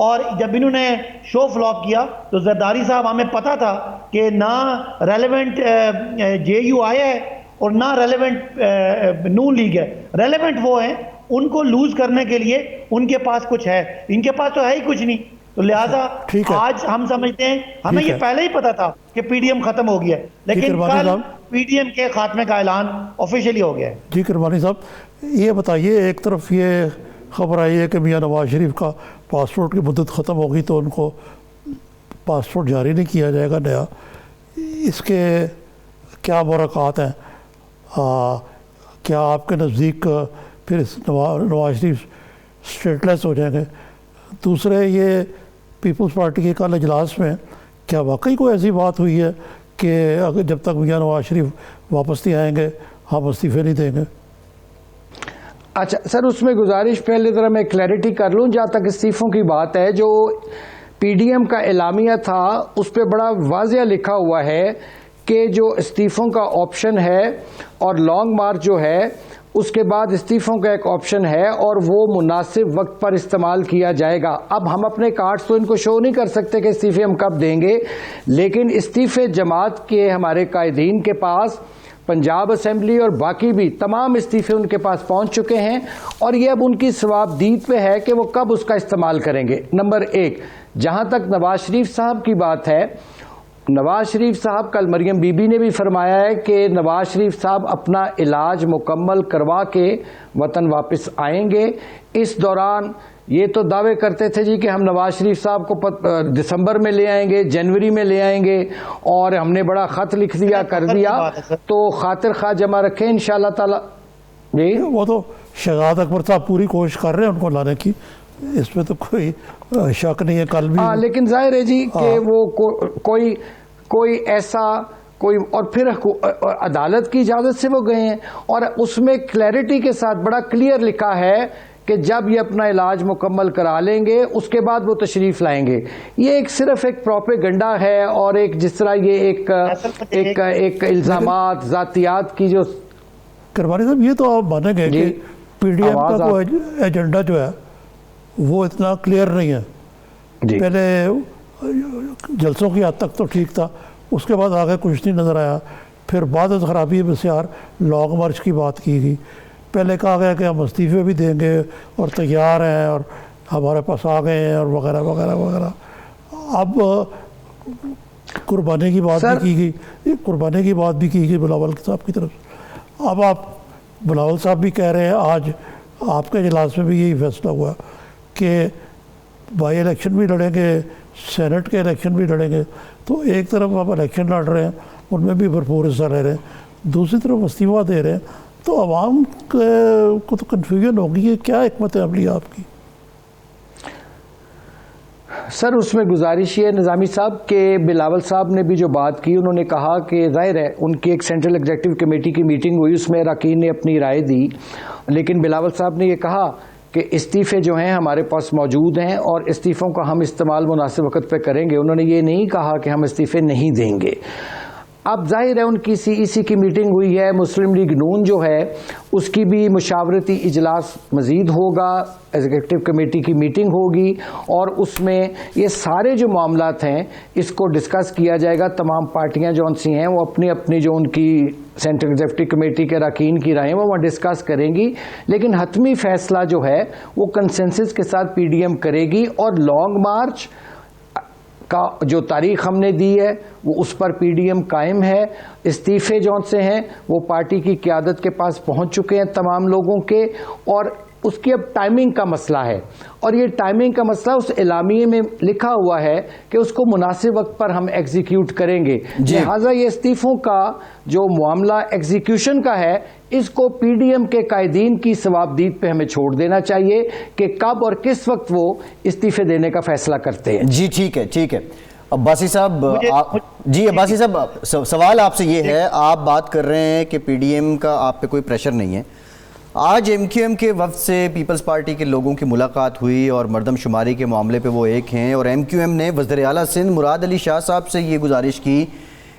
اور جب انہوں نے شو فلاپ کیا تو زرداری صاحب ہمیں پتا تھا کہ نہ ریلیونٹ جے یو آئی ہے اور نہ ریلیونٹ نون لیگ ہے. ریلیونٹ وہ ہیں، ان کو لوز کرنے کے لیے ان کے پاس کچھ ہے، ان کے پاس تو ہے ہی کچھ نہیں. تو لہٰذا آج ہم سمجھتے ہیں، ہمیں یہ پہلے ہی پتا تھا کہ پی ڈی ایم ختم ہو گیا ہے، لیکن کل پی ڈی ایم کے خاتمے کا اعلان آفیشیلی ہو گیا ہے. جی کرمانی صاحب، یہ بتائیے، ایک طرف یہ خبر آئی ہے کہ میاں نواز شریف کا پاسپورٹ کی مدت ختم ہوگی تو ان کو پاسپورٹ جاری نہیں کیا جائے گا نیا. اس کے کیا برکات ہیں؟ کیا آپ کے نزدیک پھر نواز شریف اسٹیٹ لیس ہو جائیں گے؟ دوسرے، یہ پیپلز پارٹی کے کل اجلاس میں کیا واقعی کوئی ایسی بات ہوئی ہے کہ اگر جب تک میاں نواز شریف واپس نہیں آئیں گے ہم استعفے نہیں دیں گے؟ اچھا سر، اس میں گزارش پہلے ذرا میں کلیئرٹی کر لوں. جہاں تک استعفوں کی بات ہے، جو پی ڈی ایم کا اعلامیہ تھا اس پہ بڑا واضح لکھا ہوا ہے کہ جو استعفوں کا آپشن ہے اور لانگ مارچ جو ہے اس کے بعد استعفوں کا ایک آپشن ہے اور وہ مناسب وقت پر استعمال کیا جائے گا. اب ہم اپنے کارڈز تو ان کو شو نہیں کر سکتے کہ استعفے ہم کب دیں گے, لیکن استعفے جماعت کے ہمارے قائدین کے پاس, پنجاب اسمبلی اور باقی بھی تمام استعفے ان کے پاس پہنچ چکے ہیں, اور یہ اب ان کی ثوابدید پہ ہے کہ وہ کب اس کا استعمال کریں گے. نمبر ایک, جہاں تک نواز شریف صاحب کی بات ہے, نواز شریف صاحب, کل مریم بی بی نے بھی فرمایا ہے کہ نواز شریف صاحب اپنا علاج مکمل کروا کے وطن واپس آئیں گے. اس دوران یہ تو دعوے کرتے تھے جی کہ ہم نواز شریف صاحب کو دسمبر میں لے آئیں گے, جنوری میں لے آئیں گے, اور ہم نے بڑا خط لکھ دیا کر دیا, تو خاطر خواہ جمع رکھیں انشاءاللہ تعالی. جی وہ تو شہزاد اکبر صاحب پوری کوشش کر رہے ہیں ان کو لانے کی, اس میں تو کوئی شک نہیں ہے. کل بھی لیکن ظاہر ہے جی کہ وہ کوئی ایسا کوئی, اور پھر عدالت کی اجازت سے وہ گئے ہیں, اور اس میں کلیئرٹی کے ساتھ بڑا کلیئر لکھا ہے کہ جب یہ اپنا علاج مکمل کرا لیں گے اس کے بعد وہ تشریف لائیں گے. یہ ایک صرف ایک پروپیگنڈا ہے, اور ایک جس طرح یہ ایک الزامات ذاتیات کی جو. کرمانی صاحب یہ تو آپ مانیں گے کہ پی ڈی ایم کا کوئی ایجنڈا جو ہے وہ اتنا کلیئر نہیں ہے. پہلے جلسوں کی حد تک تو ٹھیک تھا, اس کے بعد آگے کچھ نہیں نظر آیا. پھر بعد خرابی بسیار لانگ مارچ کی بات کی گئی. پہلے کہا گیا کہ ہم استعفے بھی دیں گے اور تیار ہیں اور ہمارے پاس آ گئے ہیں اور وغیرہ وغیرہ وغیرہ. اب قربانی کی بات بھی کی گئی, قربانی کی بات بھی کی گئی بلاول صاحب کی طرف. اب آپ بلاول صاحب بھی کہہ رہے ہیں, آج آپ کے اجلاس میں بھی یہی فیصلہ ہوا کہ بائی الیکشن بھی لڑیں گے, سینٹ کے الیکشن بھی لڑیں گے. تو ایک طرف آپ الیکشن لڑ رہے ہیں, ان میں بھی بھرپور حصہ لے رہے ہیں, دوسری طرف استعفیٰ دے رہے ہیں, تو عوام کو تو کنفیوژن ہوگی. کیا حکمت عملی آپ کی؟ سر اس میں گزارش یہ ہے نظامی صاحب کہ بلاول صاحب نے بھی جو بات کی, انہوں نے کہا کہ ظاہر ہے ان کی ایک سینٹرل ایگزیکٹو کمیٹی کی میٹنگ ہوئی, اس میں اراکین نے اپنی رائے دی, لیکن بلاول صاحب نے یہ کہا کہ استعفے جو ہیں ہمارے پاس موجود ہیں اور استعفوں کا ہم استعمال مناسب وقت پہ کریں گے. انہوں نے یہ نہیں کہا کہ ہم استعفے نہیں دیں گے. اب ظاہر ہے ان کی سی ای سی کی میٹنگ ہوئی ہے, مسلم لیگ نون جو ہے اس کی بھی مشاورتی اجلاس مزید ہوگا, ایگزیکٹو کمیٹی کی میٹنگ ہوگی, اور اس میں یہ سارے جو معاملات ہیں اس کو ڈسکس کیا جائے گا. تمام پارٹیاں جو سی ہیں وہ اپنی اپنی جو ان کی سینٹرل ایگزیکٹو کمیٹی کے اراکین کی رائے وہ وہاں ڈسکس کریں گی, لیکن حتمی فیصلہ جو ہے وہ کنسنسس کے ساتھ پی ڈی ایم کرے گی. اور لانگ مارچ کا جو تاریخ ہم نے دی ہے وہ اس پر پی ڈی ایم قائم ہے. استعفے جو سے ہیں وہ پارٹی کی قیادت کے پاس پہنچ چکے ہیں تمام لوگوں کے, اور اس کی اب ٹائمنگ کا مسئلہ ہے, اور یہ ٹائمنگ کا مسئلہ اس اعلامیے میں لکھا ہوا ہے کہ اس کو مناسب وقت پر ہم ایگزیکیوٹ کریں گے. لہٰذا یہ استعفوں کا جو معاملہ ایگزیکیوشن کا ہے اس کو پی ڈی ایم کے قائدین کی ثوابدید پہ ہمیں چھوڑ دینا چاہیے کہ کب اور کس وقت وہ استعفے دینے کا فیصلہ کرتے ہیں. جی ٹھیک ہے, ٹھیک ہے. عباسی صاحب, جی عباسی صاحب سوال آپ سے یہ ہے, آپ بات کر رہے ہیں کہ پی ڈی ایم کا آپ پہ کوئی پریشر نہیں ہے. آج ایم کیو ایم کے وفد سے پیپلز پارٹی کے لوگوں کی ملاقات ہوئی اور مردم شماری کے معاملے پہ وہ ایک ہیں, اور ایم کیو ایم نے وزیر اعلیٰ سندھ مراد علی شاہ صاحب سے یہ گزارش کی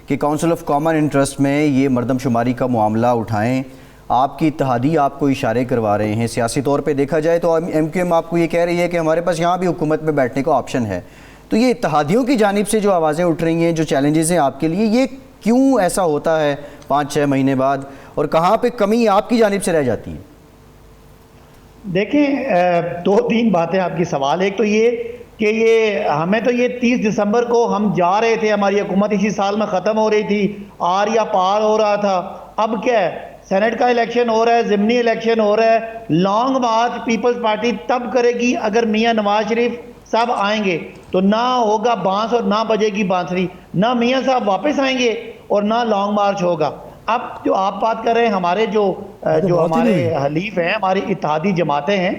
کہ کونسل آف کامن انٹرسٹ میں یہ مردم شماری کا معاملہ اٹھائیں. آپ کی اتحادی آپ کو اشارے کروا رہے ہیں. سیاسی طور پہ دیکھا جائے تو ایم کیو ایم آپ کو یہ کہہ رہی ہے کہ ہمارے پاس یہاں بھی حکومت میں بیٹھنے کا آپشن ہے. تو یہ اتحادیوں کی جانب سے جو آوازیں اٹھ رہی ہیں, جو چیلنجز ہیں آپ کے لیے, یہ کیوں ایسا ہوتا ہے 5-6 مہینے بعد, اور کہاں پہ کمی آپ کی جانب سے رہ جاتی ہے؟ دیکھیں 2-3 باتیں آپ کی سوال. ایک تو یہ کہ یہ ہمیں تو یہ 30 دسمبر کو ہم جا رہے تھے, ہماری حکومت اسی سال میں ختم ہو رہی تھی, آر یا پار ہو رہا تھا. اب کیا ہے, سینٹ کا الیکشن ہو رہا ہے, ضمنی الیکشن ہو رہا ہے. لانگ مارچ پیپلز پارٹی تب کرے گی اگر میاں نواز شریف صاحب آئیں گے, تو نہ ہوگا بانس اور نہ بجے گی بانسری, نہ میاں صاحب واپس آئیں گے اور نہ لانگ مارچ ہوگا. اب جو آپ بات کر رہے ہیں, ہمارے جو ہمارے حلیف ہیں, ہماری اتحادی جماعتیں ہیں,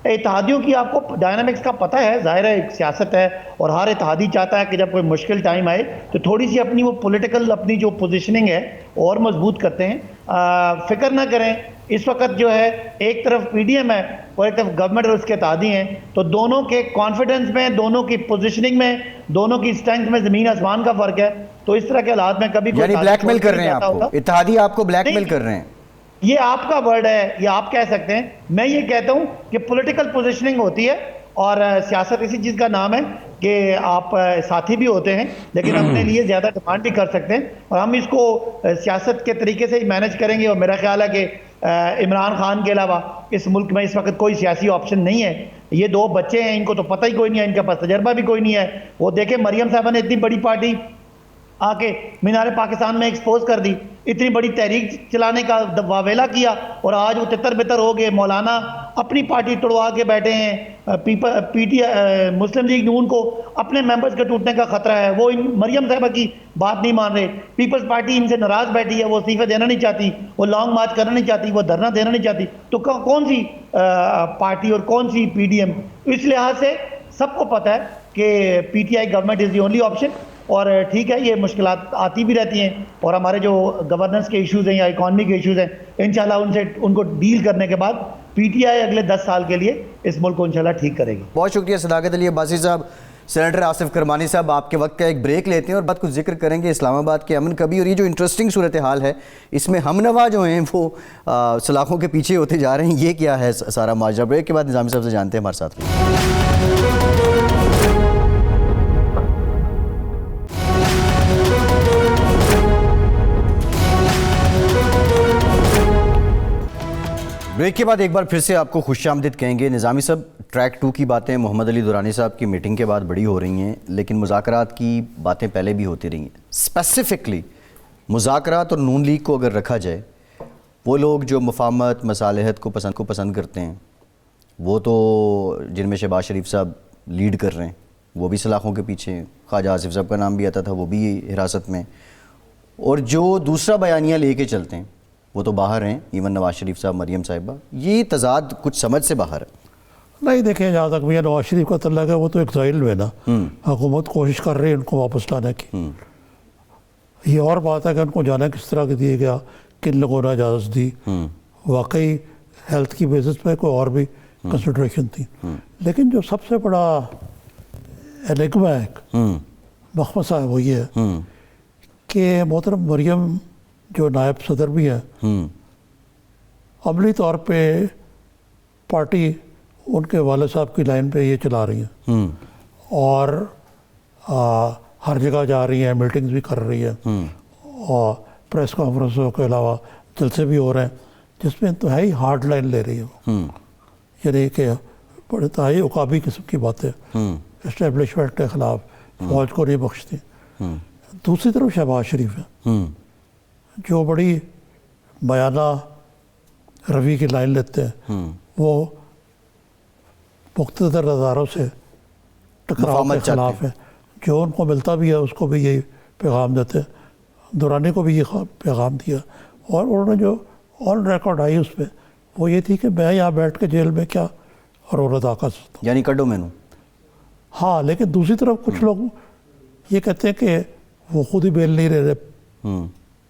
اتحادیوں کی آپ کو ڈائنامکس کا پتہ ہے، ظاہر ہے ایک سیاست ہے اور ہر اتحادی چاہتا ہے کہ جب کوئی مشکل ٹائم آئے تو تھوڑی سی اپنی وہ پولیٹیکل اپنی جو پوزیشننگ ہے اور مضبوط کرتے ہیں. فکر نہ کریں، اس وقت جو ہے ایک طرف پی ڈی ایم ہے اور ایک طرف گورنمنٹ اور اس کے اتحادی ہیں، تو دونوں کے کانفیڈنس میں، دونوں کی پوزیشننگ میں، دونوں کی اسٹرینتھ میں زمین آسمان کا فرق ہے. تو اس طرح کے حالات میں کبھی یعنی بلیک میل کر رہے ہیں آپ کو، اتحادی آپ کو بلیک میل کر رہے ہیں؟ یہ آپ کا ورڈ ہے، یہ آپ کہہ سکتے ہیں. میں یہ کہتا ہوں کہ پولیٹیکل پوزیشننگ ہوتی ہے اور سیاست اسی چیز کا نام ہے کہ آپ ساتھی بھی ہوتے ہیں لیکن اپنے لیے زیادہ ڈیمانڈ بھی کر سکتے ہیں، اور ہم اس کو سیاست کے طریقے سے ہی مینج کریں گے. اور میرا خیال ہے کہ عمران خان کے علاوہ اس ملک میں اس وقت کوئی سیاسی آپشن نہیں ہے. یہ دو بچے ہیں، ان کو تو پتہ ہی کوئی نہیں ہے، ان کے پاس تجربہ بھی کوئی نہیں ہے. وہ دیکھیں مریم صاحبہ نے اتنی بڑی پارٹی آ کے مینار پاکستان میں ایکسپوز کر دی، اتنی بڑی تحریک چلانے کا واویلا کیا، اور آج وہ تتر بتر ہو گئے. مولانا اپنی پارٹی توڑوا کے بیٹھے ہیں. مسلم لیگ نون کو اپنے ممبرز کے ٹوٹنے کا خطرہ ہے، وہ مریم صاحبہ کی بات نہیں مان رہے. پیپلز پارٹی ان سے ناراض بیٹھی ہے، وہ استعفے دینا نہیں چاہتی، وہ لانگ مارچ کرنا نہیں چاہتی، وہ دھرنا دینا نہیں چاہتی. تو کون سی پارٹی اور کون سی پی ڈی ایم؟ اس لحاظ سے سب کو پتہ ہے کہ P T I government is the only option. اور ٹھیک ہے، یہ مشکلات آتی بھی رہتی ہیں، اور ہمارے جو گورننس کے ایشوز ہیں یا اکانومی کے ایشوز ہیں، انشاءاللہ ان کو ڈیل کرنے کے بعد پی ٹی آئی اگلے 10 سال کے لیے اس ملک کو انشاءاللہ ٹھیک کرے گی. بہت شکریہ صداقت علی عباسی صاحب. سینیٹر آصف کرمانی صاحب، آپ کے وقت کا ایک بریک لیتے ہیں اور بعد کچھ ذکر کریں گے اسلام آباد کے امن کا بھی. اور یہ جو انٹرسٹنگ صورتحال ہے، اس میں ہم نوا جو ہیں وہ سلاخوں کے پیچھے ہوتے جا رہے ہیں. یہ کیا ہے سارا ماجرا؟ بریک کے بعد نظامی صاحب سے جانتے ہیں. ہمارے ساتھ بریک کے بعد ایک بار پھر سے آپ کو خوش آمدید کہیں گے. نظامی صاحب، ٹریک 2 کی باتیں محمد علی دورانی صاحب کی میٹنگ کے بعد بڑی ہو رہی ہیں، لیکن مذاکرات کی باتیں پہلے بھی ہوتی رہی ہیں. اسپیسیفکلی مذاکرات اور نون لیگ کو اگر رکھا جائے، وہ لوگ جو مفاہمت مصالحت کو پسند کرتے ہیں، وہ تو جن میں شہباز شریف صاحب لیڈ کر رہے ہیں، وہ بھی سلاخوں کے پیچھے ہیں. خواجہ آصف صاحب کا نام بھی آتا تھا، وہ بھی حراست میں. اور جو دوسرا بیانیہ لے کے چلتے ہیں وہ تو باہر ہیں، ایون نواز شریف صاحب، مریم صاحبہ. یہ تضاد کچھ سمجھ سے باہر ہے. نہیں دیکھیں، جہاں تک میاں نواز شریف کا تعلق ہے، وہ تو ایگزائل میں نا، حکومت کوشش کر رہی ہے ان کو واپس لانے کی. یہ اور بات ہے کہ ان کو جانا کس طرح کے دیا گیا، کن لوگوں نے اجازت دی. واقعی ہیلتھ کی بیسس پہ کوئی اور بھی کنسیڈریشن تھی. لیکن جو سب سے بڑا انگما ہے، مخمصہ ہے، وہ یہ ہے کہ محترم مریم جو نائب صدر بھی ہیں، عملی طور پہ پارٹی ان کے والد صاحب کی لائن پہ یہ چلا رہی ہیں، اور ہر جگہ جا رہی ہیں، میٹنگز بھی کر رہی ہیں، اور پریس کانفرنسوں کے علاوہ جلسے بھی ہو رہے ہیں جس میں انتہائی ہارڈ لائن لے رہی ہے. یعنی کہ بڑے انتہائی عقابی قسم کی باتیں اسٹیبلشمنٹ کے خلاف، فوج کو نہیں بخشتی. دوسری طرف شہباز شریف ہے جو بڑی بیانہ روی کی لائن لیتے ہیں. وہ مقتدر اداروں سے ٹکراؤ کے خلاف ہے، جو ان کو ملتا بھی ہے اس کو بھی یہی پیغام دیتے ہیں. دورانی کو بھی یہ پیغام دیا، اور انہوں نے جو آن ریکارڈ آئی اس پہ وہ یہ تھی کہ میں یہاں بیٹھ کے جیل میں کیا رول ادا کر سکتا ہوں، یعنی کڈو میں. ہاں، لیکن دوسری طرف کچھ لوگ یہ کہتے ہیں کہ وہ خود ہی بیل نہیں رہ رہے.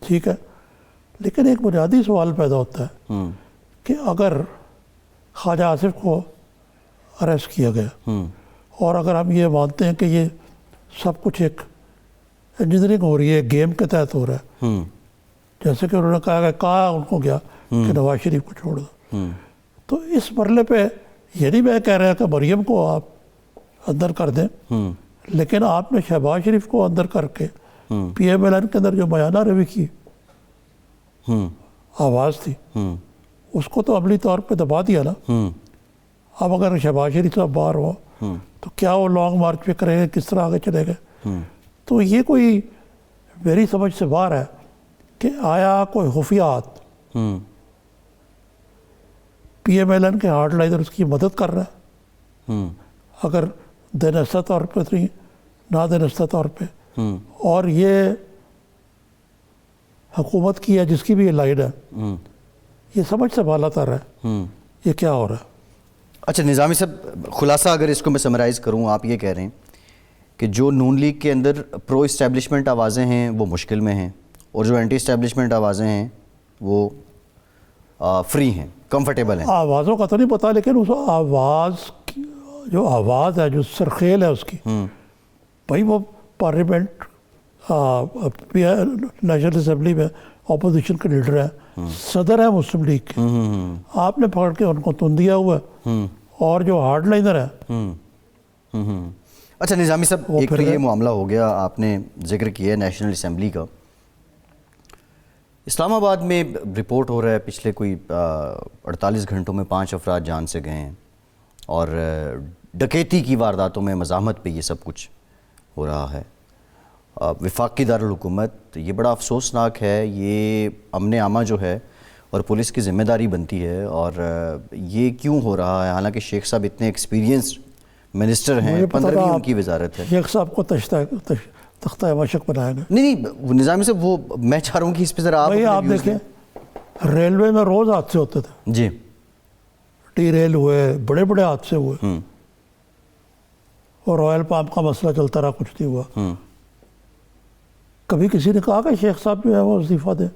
ٹھیک ہے، لیکن ایک بنیادی سوال پیدا ہوتا ہے کہ اگر خواجہ آصف کو اریسٹ کیا گیا، اور اگر ہم یہ مانتے ہیں کہ یہ سب کچھ ایک انجینئرنگ ہو رہی ہے، گیم کے تحت ہو رہا ہے، جیسے کہ انہوں نے کہا ان کو گیا کہ نواز شریف کو چھوڑ دو، تو اس مرحلے پہ یہ نہیں میں کہہ رہا کہ مریم کو آپ اندر کر دیں، لیکن آپ نے شہباز شریف کو اندر کر کے پی ایم ایل این کے اندر جو بیانہ روی کی آواز تھی اس کو تو عملی طور پہ دبا دیا نا. اب اگر شہباز شریف صاحب باہر ہو تو کیا وہ لانگ مارچ پہ کریں گے، کس طرح آگے چلے گئے؟ تو یہ کوئی میری سمجھ سے باہر ہے کہ آیا کوئی خفیات پی ایم ایل این کے ہارڈ لائنرز کی مدد کر رہا ہے، اگر دینستہ طور پہ نہیں، نہ دینستہ طور پہ. اور یہ حکومت کی ہے جس کی بھی یہ لائن ہے، یہ سمجھ سے بالا تر ہے یہ کیا ہو رہا ہے. اچھا نظامی صاحب، خلاصہ اگر اس کو میں سمرائز کروں، آپ یہ کہہ رہے ہیں کہ جو نون لیگ کے اندر پرو اسٹیبلشمنٹ آوازیں ہیں وہ مشکل میں ہیں، اور جو اینٹی اسٹیبلشمنٹ آوازیں ہیں وہ فری ہیں، کمفرٹیبل ہیں. آوازوں کا تو نہیں پتہ، لیکن اس آواز کی جو آواز ہے، جو سرخیل ہے اس کی، بھائی وہ پارلیمنٹ نیشنل اسمبلی میں اپوزیشن کے لیڈر ہیں، صدر ہیں مسلم لیگ کے، آپ نے پکڑ کے ان کو تن دیا ہوا ہے. اور جو ہارڈ لائنر ہے، اچھا نظامی صاحب، ایک تو یہ معاملہ ہو گیا، آپ نے ذکر کیا ہے نیشنل اسمبلی کا. اسلام آباد میں رپورٹ ہو رہا ہے پچھلے کوئی 48 گھنٹوں میں 5 افراد جان سے گئے ہیں، اور ڈکیتی کی وارداتوں میں مزاحمت پہ یہ سب کچھ ہو رہا ہے. وفاقی دارالحکومت، یہ بڑا افسوسناک ہے. یہ امن عامہ جو ہے اور پولیس کی ذمہ داری بنتی ہے، اور یہ کیوں ہو رہا ہے؟ حالانکہ شیخ صاحب اتنے ایکسپیرینس منسٹر ہیں، 15ویں ان کی وزارت ہے. شیخ صاحب کو تختہ مشق بنایا گیا. نہیں نظامی صاحب، وہ میں چاہ رہا ہوں کہ اس پہ ذرا آپ دیکھیں، ریلوے میں روز حادثے ہوتے تھے. جی، ٹی ریل ہوئے، بڑے بڑے حادثے ہوئے، اور رائل پام کا مسئلہ چلتا رہا، کچھ نہیں ہوا. کبھی کسی نے کہا کہ شیخ صاحب جو ہے وہ استعفیٰ دیں؟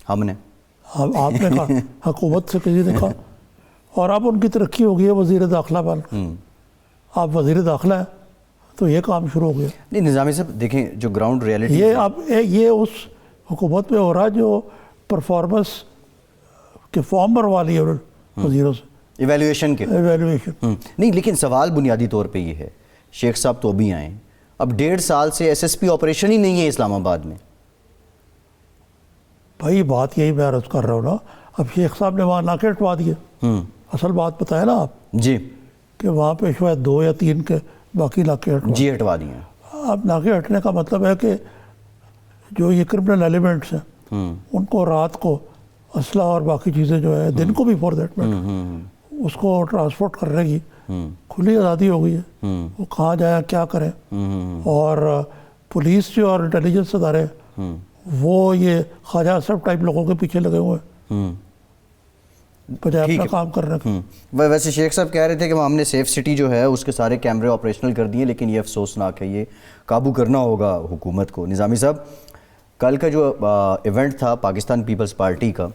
ہم نے، آپ نے کہا، حکومت سے کسی نے کہا. اور اب ان کی ترقی ہو گئی ہے وزیر داخلہ بن، آپ وزیر داخلہ ہیں تو یہ کام شروع ہو گیا. نہیں نظامی صاحب دیکھیں، جو گراؤنڈ ریئلٹی یہ اب یہ اس حکومت میں ہو رہا ہے جو پرفارمنس کے فارم بھروا لیے وزیروں سے، ایویلویشن کے. نہیں، لیکن سوال بنیادی طور پہ یہ ہے، شیخ صاحب تو ابھی آئے ہیں، اب 1.5 سال سے ایس ایس پی آپریشن ہی نہیں ہے اسلام آباد میں. بھائی بات یہی میں عرض کر رہا ہوں نا، اب شیخ صاحب نے وہاں ناکے ہٹوا دیے. اصل بات بتایا نا آپ جی، کہ وہاں پہ شاید 2 یا 3 کے باقی ناکے ہٹوا دیے ہیں. اب ناکے ہٹنے کا مطلب ہے کہ جو یہ کرمنل ایلیمنٹس ہیں ان کو رات کو اسلحہ اور باقی چیزیں جو ہے، دن کو بھی فور دیٹ میٹر، اس کو ٹرانسپورٹ کرنے کی کھلی آزادی ہو گئی ہے. وہ کہاں جائیں، کیا کریں. اور پولیس جو اور انٹیلیجنس ادارے وہ یہ خواجہ صاحب ٹائپ لوگوں کے پیچھے لگے ہوئے ہیں بجائے اپنا کام کرنے کا. ویسے شیخ صاحب کہہ رہے تھے کہ ہم نے سیف سٹی جو ہے اس کے سارے کیمرے آپریشنل کر دیے، لیکن یہ افسوسناک ہے، یہ قابو کرنا ہوگا حکومت کو. نظامی صاحب، کل کا جو ایونٹ تھا پاکستان پیپلز پارٹی کا،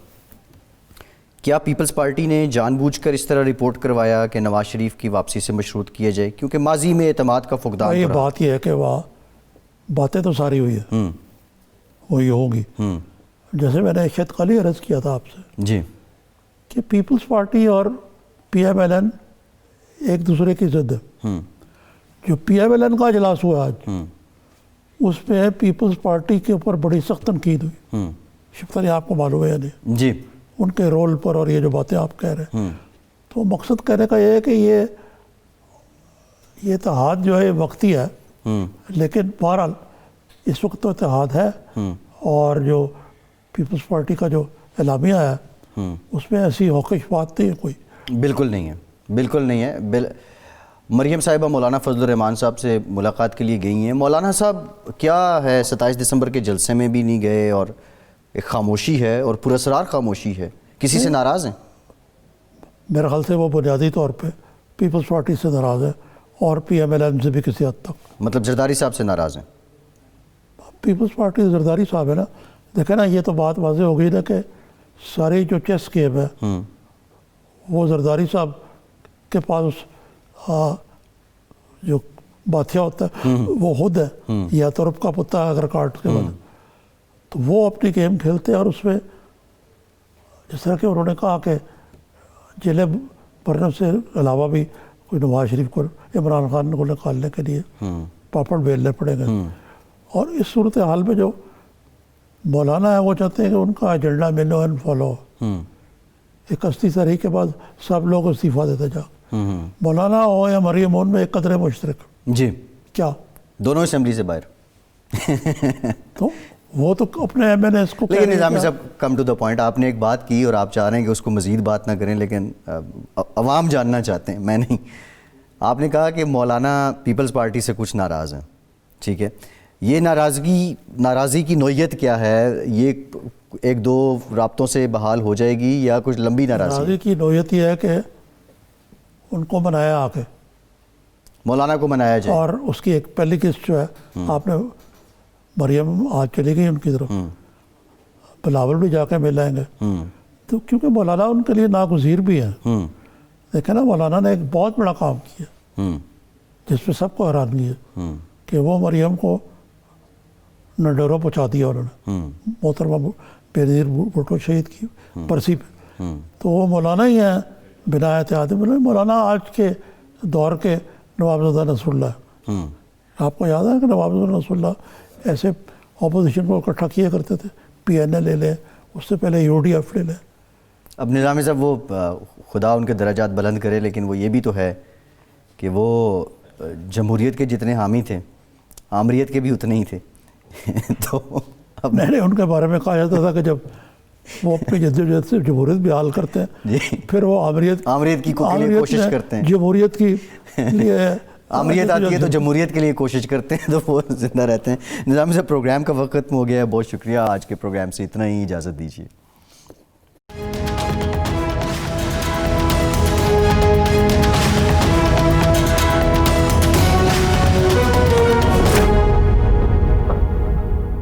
کیا پیپلز پارٹی نے جان بوجھ کر اس طرح رپورٹ کروایا کہ نواز شریف کی واپسی سے مشروط کیا جائے؟ کیونکہ ماضی میں اعتماد کا فقدان. یہ بات یہ ہے کہ وہاں باتیں تو ساری ہوئی ہے، وہی ہوگی. جیسے میں نے شاید کل ہی عرض کیا تھا آپ سے جی کہ پیپلز پارٹی اور پی ایم ایل این ایک دوسرے کی ضد ہے. جو پی ایم ایل این کا اجلاس ہوا آج، اس میں پیپلز پارٹی کے اوپر بڑی سخت تنقید ہوئی. شفتا آپ کو معلوم ہے یا نہیں؟ جی، ان کے رول پر اور یہ جو باتیں آپ کہہ رہے ہیں. تو مقصد کہنے کا یہ ہے کہ یہ اتحاد جو ہے وقتی ہے، لیکن بہرحال اس وقت تو اتحاد ہے. اور جو پیپلز پارٹی کا جو اعلامیہ ہے اس میں ایسی ہوکش بات نہیں ہے کوئی. بالکل نہیں ہے، بالکل نہیں ہے. مریم صاحبہ مولانا فضل الرحمان صاحب سے ملاقات کے لیے گئی ہیں. مولانا صاحب کیا ہے، 27 دسمبر کے جلسے میں بھی نہیں گئے، اور ایک خاموشی ہے اور پراسرار خاموشی ہے. کسی سے ناراض ہیں؟ میرے خیال سے وہ بنیادی طور پہ پیپلز پارٹی سے ناراض ہے، اور پی ایم ایل این سے بھی کسی حد تک. مطلب زرداری صاحب سے ناراض ہیں؟ پیپلز پارٹی زرداری صاحب ہے نا. دیکھیں نا، یہ تو بات واضح ہو گئی نا کہ ساری جو چیس گیم ہے وہ زرداری صاحب کے پاس جو بادشاہ ہوتا ہے وہ خود ہے، یا ترپ کا پتا اگر کارڈ کے بعد، تو وہ اپنی گیم کھیلتے ہیں. اور اس میں جس طرح کہ انہوں نے کہا کہ جیلیں بھرنے سے علاوہ بھی کوئی نواز شریف کو، عمران خان کو نکالنے کے لیے پاپڑ بیلنے پڑے گئے. اور اس صورتحال میں جو مولانا ہے وہ چاہتے ہیں کہ ان کا ایجنڈا ملو اینڈ فالو. 31 تاریخ کے بعد سب لوگ استعفیٰ دیتے جا. مولانا ہو یا مریم ان میں ایک قدر مشترک. جی، کیا دونوں اسمبلی سے باہر؟ تو وہ تو اپنے ایم این ایس کو. لیکن نظامی صاحب، کم ٹو دا پوائنٹ، آپ نے ایک بات کی اور آپ چاہ رہے ہیں کہ اس کو مزید بات نہ کریں، لیکن عوام جاننا چاہتے ہیں، میں نہیں. آپ نے کہا کہ مولانا پیپلز پارٹی سے کچھ ناراض ہیں. ٹھیک ہے، یہ ناراضی کی نوعیت کیا ہے؟ یہ 1-2 رابطوں سے بحال ہو جائے گی یا کچھ لمبی ناراضی کی نوعیت یہ ہے کہ ان کو منایا آ کے، مولانا کو منایا جائے. اور اس کی ایک پہلی قسط جو ہے آپ نے مریم آج چلی گئی ان کی طرف، بلاول بھی جا کے مل آئیں گے. تو کیونکہ مولانا ان کے لیے ناگزیر بھی ہیں. دیکھیں نا مولانا نے ایک بہت بڑا کام کیا جس پہ سب کو حیرانگی ہے کہ وہ مریم کو نڈورا پہنچا دیا انہوں نے، محترمہ بے نظیر بھٹو شہید کی برسی پہ. تو وہ مولانا ہی ہیں بنا احتیاط. مولانا آج کے دور کے نواب زادہ نصر اللہ ہے. آپ کو یاد ہے کہ نواب زادہ نصر اللہ ایسے اپوزیشن کو اکٹھا کیا کرتے تھے، پی این اے لے لیں، اس سے پہلے یو ڈی ایف لے لیں. اب نظامی صاحب وہ خدا ان کے درجات بلند کرے، لیکن وہ یہ بھی تو ہے کہ وہ جمہوریت کے جتنے حامی تھے آمریت کے بھی اتنے ہی تھے. تو اب میں نے ان کے بارے میں کہا جاتا تھا کہ جب وہ اپنی جدوجہد سے جمہوریت بھی حال کرتے ہیں پھر وہ آمریت کی کوشش کرتے ہیں، جمہوریت کی لیے آمریت آتی ہے تو جمہوریت کے لیے کوشش کرتے ہیں، تو وہ زندہ رہتے ہیں. نظامی صاحب پروگرام کا وقت ختم ہو گیا ہے. بہت شکریہ. آج کے پروگرام سے اتنا ہی، اجازت دیجیے.